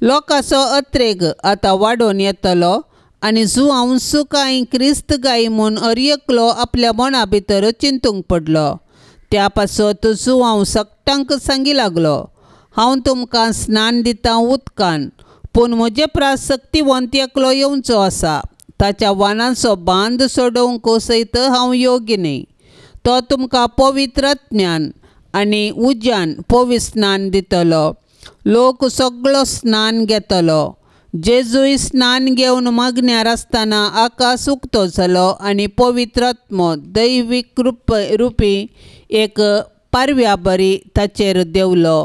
लोकांचो अत्रेग आतां वाडोवन येतलो आनी जुवांव सुकाय क्रिस्त गाय म्हूण अर्यकलो आपल्या मना भितर चिंतूंक पडलो. त्या पासत जुवांव सगळ्यांक सांगी लागलो, हांव तुमकां स्नान दितां उदकान, पूण म्हजे प्रासक्तिवंत एकलो येवचो आसा. ताच्या वानाचो बांद सोडोवंक सयत हांव योग्य न्ही. तो तुमकां पवित्र ज्ञान आनी उज्यान पवित्र स्नान दितलो. लोक सगळो स्नान घेतलो. जेजूय स्नान घेवन मागण्यार आसतना आकाश उक्तो जालो आनी पवित्रात्मो दैवीक रुपी एक पारव्या बरी ताचेर देवलो.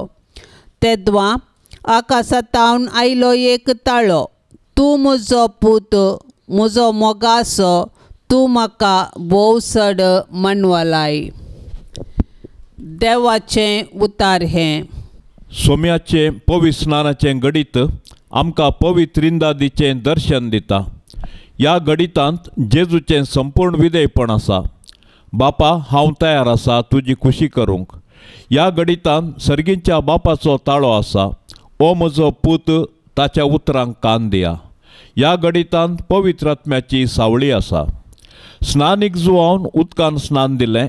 तेदवां आकाशांतावन आयलो एक ताळो, तूं म्हजो पूत, म्हजो मोगासो, तूं म्हाका भोवसड मानवालाय. देवाचें उतार हें. सोम्याचें पवित्र स्नानाचें घडीत आमकां पवित्र इंदादीचें दर्शन दिता. ह्या घडितांत जेजूचें संपूर्ण विधेयपण आसा. बापा, हांव तयार आसा तुजी खुशी करूंक. ह्या घडितांत सर्गीच्या बापाचो ताळो आसा. ओ म्हजो पूत, ताच्या उतरांक कान दिया. ह्या घडितांत पवित्र आत्म्याची सावळी आसा. स्नानीक जुवान उदकान स्नान दिलें.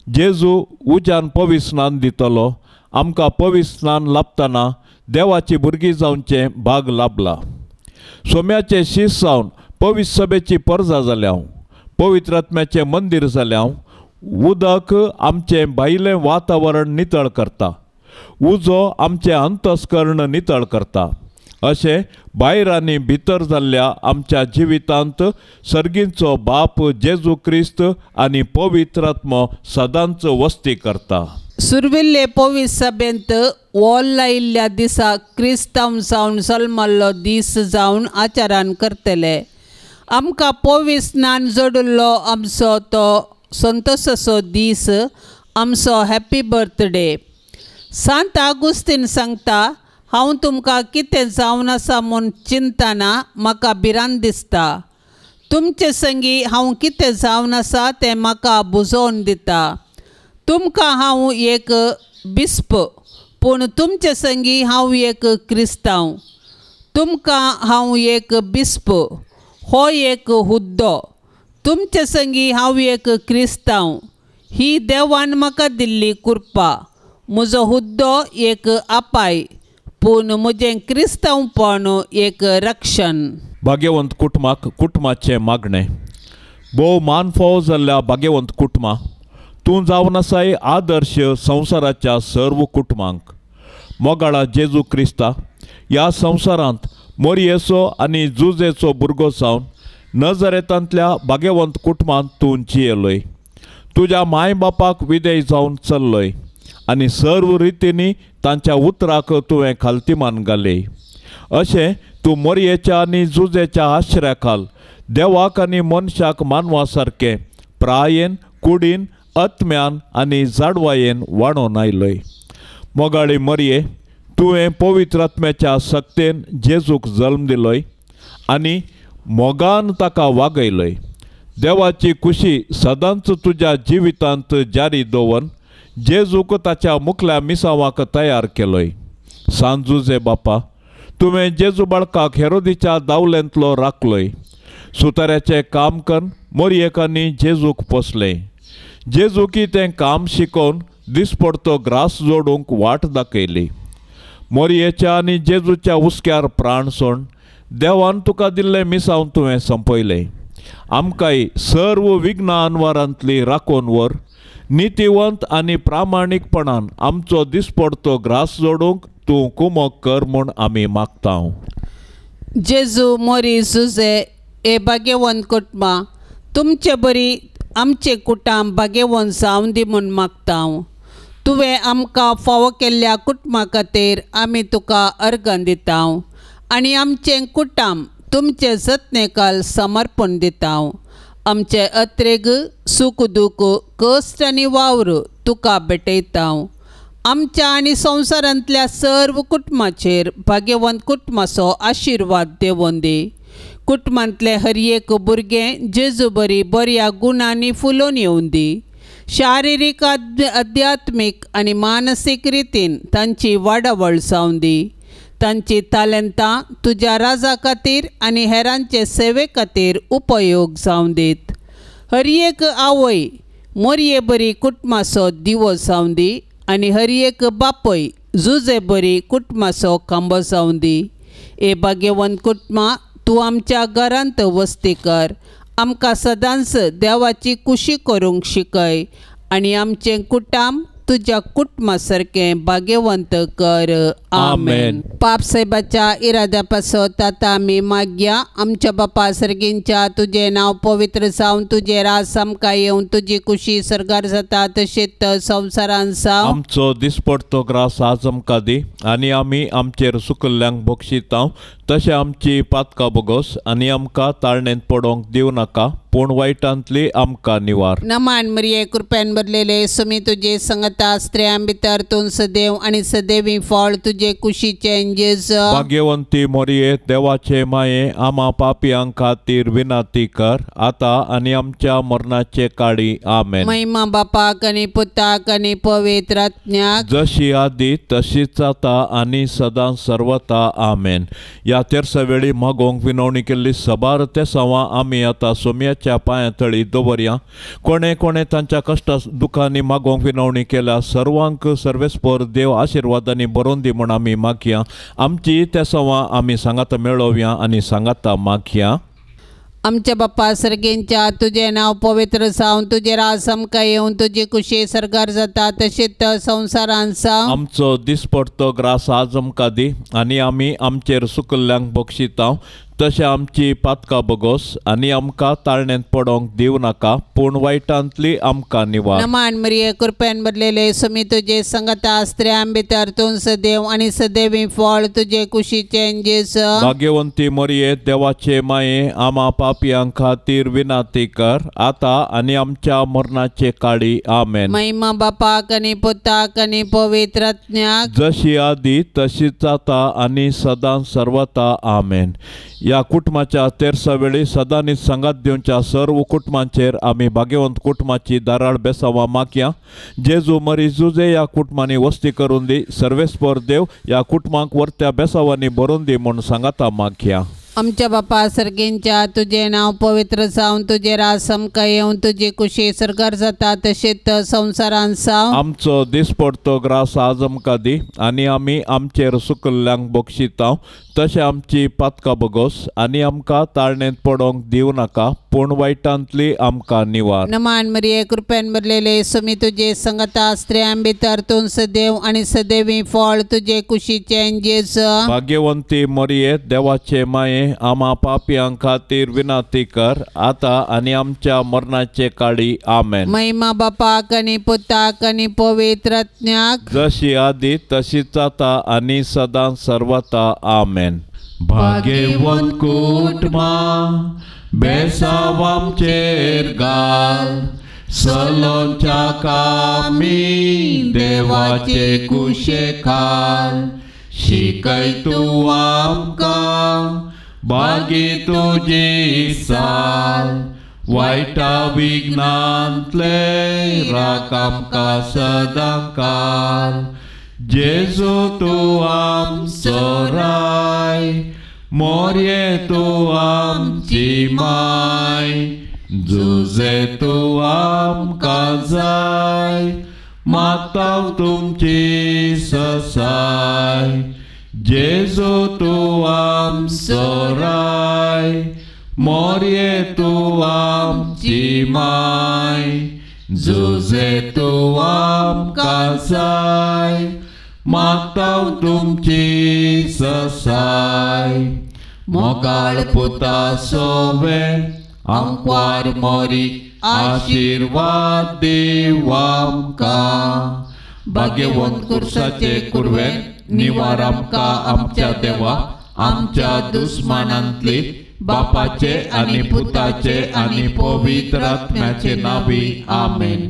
जेजू उज्यान पवित्र स्नान दितलो. आमकां पवित्र स्नान लाभतना देवाची भुरगीं जावचें भाग लाभला. सोम्याचें शीस जावन पवित्र सभेची परजा जाल्यां, पवित्र आत्म्याचें मंदीर जाल्यां. उदक आमचें भायलें वातावरण नितळ करता. उजो आमचें अंतस्करण नितळ करता. अशें भायर आनी भितर जाल्ल्या आमच्या जिवितांत सर्गींचो बाप जेजू क्रिस्त आनी पवित्र आत्मो सदांच वस्ती करता. सुरविल्ले पवित्र सभेंत वोल लायिल्ल्या दिसा क्रिस्तांव जावन जल्मल्लो दीस जावन आचारान करतले. आमकां पवित्र स्नान जोडिल्लो आमचो तो संतोशाचो दीस, आमचो हॅपी बर्थडे. सांत आगुस्तीन सांगता, हांव तुमकां कितें जावन आसा म्हूण चिंतना म्हाका भिरांत दिसता. तुमचे संगी हांव कितें जावन आसा तें म्हाका बुजोवन दिता. तुमकां हांव एक बिस्प, पूण तुमचे संगी हांव एक क्रिस्तांव. तुमकां हांव एक बिस्प, हो एक हुद्दो. तुमचे संगी हांव एक क्रिस्तांव. ही देवान म्हाका दिल्ली कृपा. म्हजो हुद्दो एक आपाय, पूण म्हजें क्रिस्तांवपण एक रक्षण. भाग्यवंत कुटुंबाक कुटुंबाचें मागणें. भोव मान फावो जाल्ल्या भाग्यवंत कुटुंबा, तूं जावन आसाय आदर्श संवसाराच्या सर्व कुटुंबांक. मोगाळा जेजू क्रिस्ता ह्या संवसारांत मोरयेचो आनी जुजेचो भुरगो जावन नजरेतांतल्या भाग्यवंत कुटुंबांत तूं जियेलोय. तुज्या माय बापाक विधेय जावन चल्लोय आनी सर्व रितींनी तांच्या उतराक तुवें खालतीमान घाले. अशें तूं मोरयेच्या आनी जुजेच्या आश्र्या खाल देवाक आनी मनशाक मानवा सारकें प्रायेन, कुडीन, आत्म्यान आनी जाडवायेन वाडोवन आयलोय. मोगाळी मरये, तुवें पवित्र आत्म्याच्या सक्तेन जेजूक जल्म दिलोय आनी मोगान ताका वागयलोय. देवाची खुशी सदांच तुज्या जिवितांत जारी दवरून जेजूक ताच्या मुखल्या मिसावाक तयार केलोय. सांजुजे बापा, तुवें जेजू बाळकाक हेरोदीच्या दावलेंतलो राखलोय. सुताऱ्याचें काम करून मोरयेकांनी जेजूक पोसलें. जेजूकी तें काम शिकोवन दिसपडतो ग्रास जोडूंक वाट दाखयली. मोरयेच्या आनी जेजूच्या उस्क्यार प्राण सोड देवान तुका दिल्लें मिसांव तुवें संपयलें. आमकांय सर्व विघ्ना अनवारांतली राखोवन व्हर. नितीवंत आनी प्रामाणीकपणान आमचो दिसपडतो ग्रास जोडूंक तूं कुमक कर म्हूण आमी मागतांव. जेजू मोरी जुजे ए भाग्यवंत कुटुंबा, तुमचे बरी आमचे कुटुंब भाग्यवंत जावन दी म्हूण मागतांव. तुवें आमकां फावो केल्ल्या कुटुंबा खातीर आमी तुका अर्घन दितांव आनी आमचें कुटुंब तुमचे जतनेकाल समर्पण दितांव. आमचे अत्रेग, सूख दूख, कश्ट आनी वावर तुका भेटयतांव. आमच्या आनी संवसारांतल्या सर्व कुटुंबाचेर भाग्यवंत कुटुंबाचो आशिर्वाद देवून दी. कुटुंबांतले हर एक भुरगें जेजू बरी बऱ्या गुणांनी फुलोवन येवून दी. शारिरीक, आध्यात्मीक आनी मानसीक रितीन तांची वाडवळ जावं दी. तांची तालंतां तुज्या राजा खातीर आनी हेरांचे सेवे खातीर उपयोग जावं दीत. हर एक आवय मोरये बरी कुटुंबाचो दिवो जावं दी आनी हर एक बापय झुजे बरी कुटुंबाचो खांबो जावं दी. ए भाग्यवंत कुटुंबा, तूं आमच्या घरांत वस्ती कर. आमकां सदांच देवाची कुशी करूंक शिकय आनी आमचें कुटाम तुज्या कुटुंबा सारकें भाग्यवंत कर. आमेन. पाप साहेबाच्या इराद्या पासत आतां आमी मागया. आमच्या बापा सर्गींच्या तुजें नांव पवित्र जावन तुजें राज आमकां येवन तुजी कुशी सरगार जाता तशेंच संवसारांत जावं. आमचो दिसपडतो ग्रास आज आमकां दी आनी आमी आमचेर सुकल्ल्यांक बक्षितांव तशें आमची पातकां बोगोस आनी आमकां ताळणेंत पडोंक दिवं नाका पूण वायटांतली आमकां निवार. नमान मरिये कृपेन भरलेले सुमी तुजे संगता स्त्रियां भितर तूं सदैव आनी सदैवी फळ तुजे कुशीचें जेजू. भाग्यवंती मोरये, देवाचे माये, आमा पापियांक खातीर विनाती कर आतां आनी आमच्या मरणाचे काळी. आमेन. महिमा बापाक आनी पुताक आनी पवित्र आत्म्याक जशी आदी तशीच आता आनी सदां सर्वता. आमेन. या तेरसा वेळी मागोंक विनवणी केल्ली सबार ते सवां आमी आतां सोम्याच्या पांया तळी दवरया. कोणे कोणे तांच्या कश्टा दुखांनी मागोंक विनवणी केल्या सर्वांक सर्वेस्पर देव आशिर्वादांनी बरोवन दी म्हण आमी मागया. आमची ते सवां आमी सांगाता मेळोवया आनी सांगाता मागया. आमच्या बापा सर्गेंच्या तुजें नांव पवित्र जावन तुजें राज आमकां येवन तुजी कुशी सरगार जाता तशेंच संवसारांत जावं. आमचो दिसपडतो ग्रास आज आमकां दी आनी आमी आमचेर सुकल्ल्यांक बक्षितांव तशें आमची पातकां बोगोस आनी आमकां ताळणेंत पडोंक दिवं नाका पूण वायटांतली आमकां निवार. नमान मरिये कृपेन भरलेले सुमी तुजे संगता स्त्रियां भितर तूं सदैव आनी सदैवी फळ तुजे कुशीचें जेजू. भाग्यवंती मोरये, देवाचे माये, आमा पापियांक खातीर विनाती कर आतां आनी आमच्या मरणाचे काळी. आमेन. महिमा बापाक आनी पुताक आनी पवित्र आत्म्याक जशी आदी तशीच आता आनी सदां सर्वता. आमेन. या कुटुंबाच्या तेरसा वेळी सदांनीच सांगात दिवच्या सर्व कुटुंबांचेर आमी भाग्यवंत कुटुंबाची दाराळ बेसावां मागया. जेजू मरी जुजे या कुटुंबांनी वस्ती करून दी. सर्वेस्पर देव या कुटुंबांक वर्त्या बेसावांनी बरोवन दी म्हूण सांगाता मागया. आमच्या बापा सर्गेंच्या तुजें नांव पवित्र जावन तुजें राज आमकां येवन तुजी कुशी सरगार जाता तशेंच संवसारांत जावं. आमचो दिसपडतो ग्रास आज आमकां दी आनी आमी आमचेर सुकल्ल्यांक बक्षितांव तशें आमची पातकां बोगोस आनी आमकां ताळणेंत पडोंक दिवं नाका पूण वायटांतली आमकां निवार. नमान मरिये कृपेन भरलेले सुमी तुजे संगता स्त्रियां भितर तूं सदैव आनी सदैवी फळ तुजे कुशीचें जेजू. भाग्यवंती मोरये, देवाचे माये, आमा पापियांक खातीर विनाती कर आतां आनी आमच्या मरणाचे काळी. आमेन. महिमा बापाक आनी पुताक आनी पवित्र आत्म्याक जशी आदी तशीच आता आनी सदां सर्वता. आमेन. भाग्यवंत कुटुंबा, बेसाव आमचेर घाल. सलोंच्या कामी देवाचे कुशेखाल. शिकय तूं आमकां बागी तुजी साल. वायटा विघ्नांतले राख आमकां सदां काल. जेजू तूं आमचो राय, मोरये तूं आमची माय. जुजे तूं आमकां जाय, मागतांव तुमची ससाय. जेजू तूं आमचो राय, मोरये तूं आमची माय. जुजे तूं आमकां जाय, मागतांव तुमची ससाय. मोगाळ पुता सोवे आमकां मोरी आशिर्वाद दिव आमकां. भाग्यवंत कुर्साचे कुरवेन निवार आमकां आमच्या देवा. आमच्या दुस्मानांतली बापाचे आनी पुताचे आनी पवित्र आत्म्याचे नावी. आमेन.